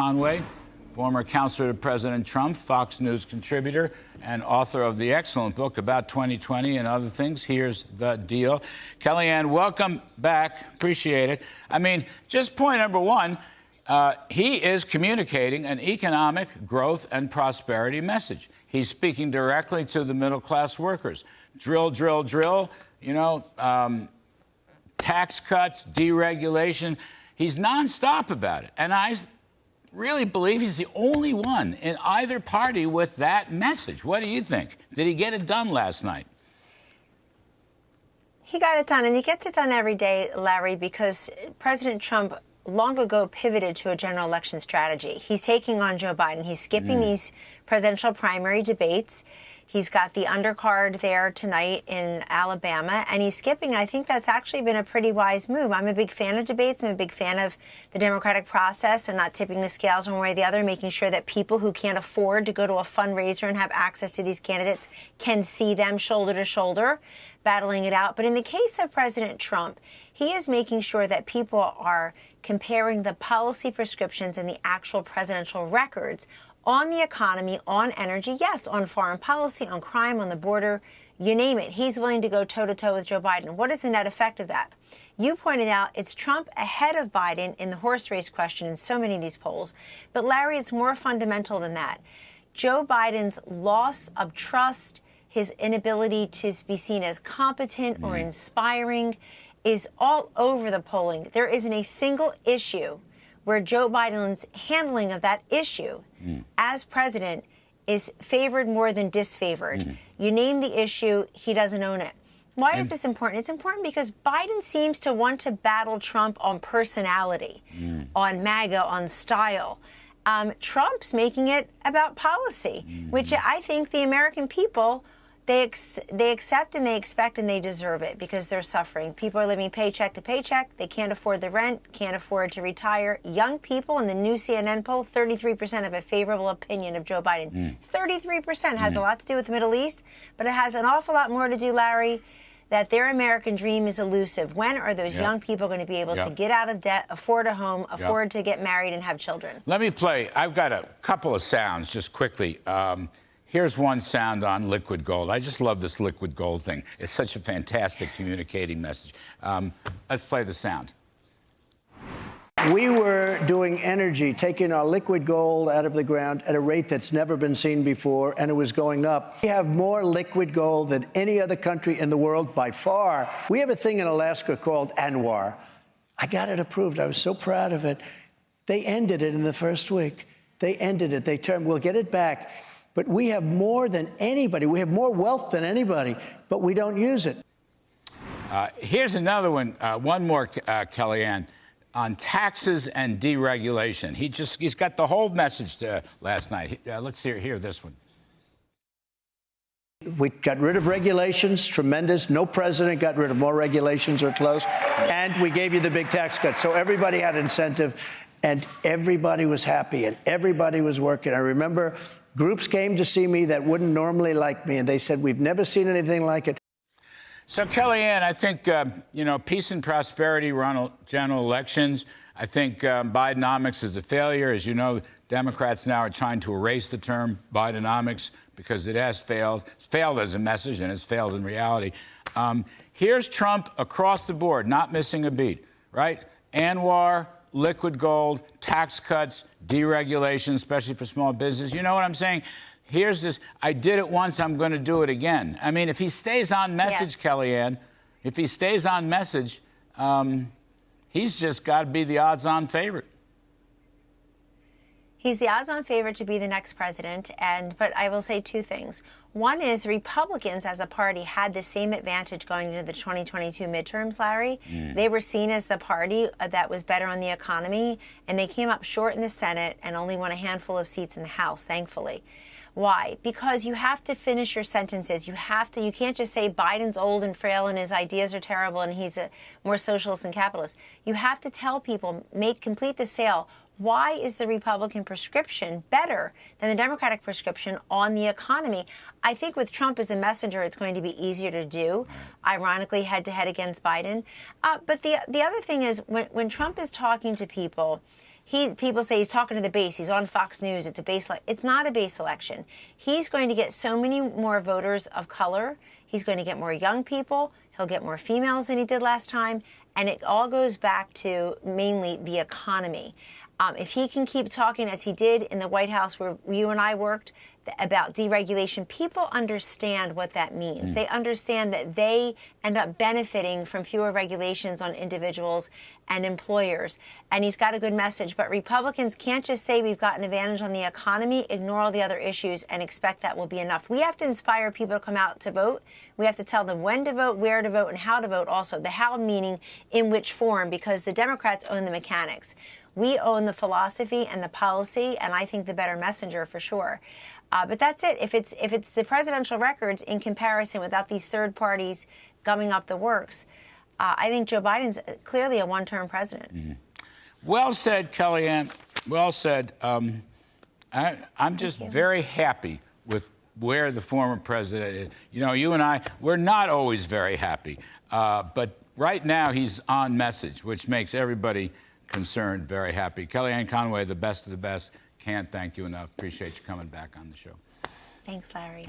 Conway, former counselor to President Trump, Fox News contributor, and author of the excellent book about 2020 and other things. Here's the deal. Kellyanne, welcome back. Appreciate it. I mean, just point number one, he is communicating an economic growth and prosperity message. He's speaking directly to the middle-class workers. Drill, drill, drill, tax cuts, deregulation. He's nonstop about it. And I really believe he's the only one in either party with that message. What do you think? Did he get it done last night? He got it done, and he gets it done every day, Larry, because President Trump long ago pivoted to a general election strategy. He's taking on Joe Biden. He's skipping these presidential primary debates. He's got the undercard there tonight in Alabama, and he's skipping. I think that's actually been a pretty wise move. I'm a big fan of debates. I'm a big fan of the democratic process and not tipping the scales one way or the other, making sure that people who can't afford to go to a fundraiser and have access to these candidates can see them shoulder to shoulder, battling it out. But in the case of President Trump, he is making sure that people are comparing the policy prescriptions and the actual presidential records on the economy, on energy, yes, on foreign policy, on crime, on the border, you name it. He's willing to go toe-to-toe with Joe Biden. What is the net effect of that? You pointed out it's Trump ahead of Biden in the horse race question in so many of these polls. But, Larry, it's more fundamental than that. Joe Biden's loss of trust, his inability to be seen as competent or inspiring is all over the polling. There isn't a single issue where Joe Biden's handling of that issue as president is favored more than disfavored. You name the issue, he doesn't own it. Why is this important? It's important because Biden seems to want to battle Trump on personality, on MAGA, on style. Trump's making it about policy, which I think the American people, they accept and they expect and they deserve it because they're suffering. People are living paycheck to paycheck. They can't afford the rent, can't afford to retire. Young people in the new CNN poll, 33% have a favorable opinion of Joe Biden. 33% has a lot to do with the Middle East, but it has an awful lot more to do, Larry, that their American dream is elusive. When are those young people going to be able to get out of debt, afford a home, afford to get married and have children? Let me play. I've got a couple of sounds just quickly. Here's one sound on liquid gold. I just love this liquid gold thing. It's such a fantastic communicating message. Let's play the sound. We were doing energy, taking our liquid gold out of the ground at a rate that's never been seen before, and it was going up. We have more liquid gold than any other country in the world by far. We have a thing in Alaska called ANWR. I got it approved. I was so proud of it. They ended it in the first week. They ended it. They turned, we'll get it back. But we have more than anybody. We have more wealth than anybody, but we don't use it. Here's another one, one more, Kellyanne, on taxes and deregulation. He's got the whole message last night. Let's hear this one. We got rid of regulations, tremendous. No president got rid of more regulations or close. And we gave you the big tax cut. So everybody had incentive, and everybody was happy, and everybody was working. I remember groups came to see me that wouldn't normally like me, and they said, we've never seen anything like it. So, Kellyanne, I think, peace and prosperity run general elections. I think Bidenomics is a failure. As you know, Democrats now are trying to erase the term Bidenomics because it has failed. It's failed as a message, and it's failed in reality. Here's Trump across the board, not missing a beat, right? ANWR, liquid gold, tax cuts, deregulation, especially for small business. You know what I'm saying? Here's this. I did it once. I'm going to do it again. I mean, if he stays on message, Kellyanne, if he stays on message, he's just got to be the odds-on favorite. He's the odds-on favorite to be the next president, but I will say two things. One is Republicans as a party had the same advantage going into the 2022 midterms, Larry. They were seen as the party that was better on the economy, and they came up short in the Senate and only won a handful of seats in the House, thankfully. Why? Because you have to finish your sentences. You can't just say Biden's old and frail and his ideas are terrible and he's a more socialist and capitalist. You have to tell people, complete the sale. Why is the Republican prescription better than the Democratic prescription on the economy? I think with Trump as a messenger, it's going to be easier to do, ironically, head-to-head against Biden. But the other thing is when Trump is talking to people, People say he's talking to the base. He's on Fox News. It's a base. It's not a base election. He's going to get so many more voters of color. He's going to get more young people. He'll get more females than he did last time. And it all goes back to mainly the economy. If he can keep talking as he did in the White House where you and I worked about deregulation, people understand what that means. They understand that they end up benefiting from fewer regulations on individuals and employers. And he's got a good message. But Republicans can't just say we've got an advantage on the economy, ignore all the other issues, and expect that will be enough. We have to inspire people to come out to vote. We have to tell them when to vote, where to vote, and how to vote also. The how meaning in which form, because the Democrats own the mechanics. We own the philosophy and the policy, and I think the better messenger for sure. But that's it. If it's the presidential records in comparison without these third parties gumming up the works, I think Joe Biden's clearly a one-term president. Mm-hmm. Well said, Kellyanne. Well said. I'm just very happy with where the former president is. You know, you and I, we're not always very happy. But right now he's on message, which makes everybody concerned very happy. Kellyanne Conway, the best of the best. Can't thank you enough. Appreciate you coming back on the show. Thanks, Larry.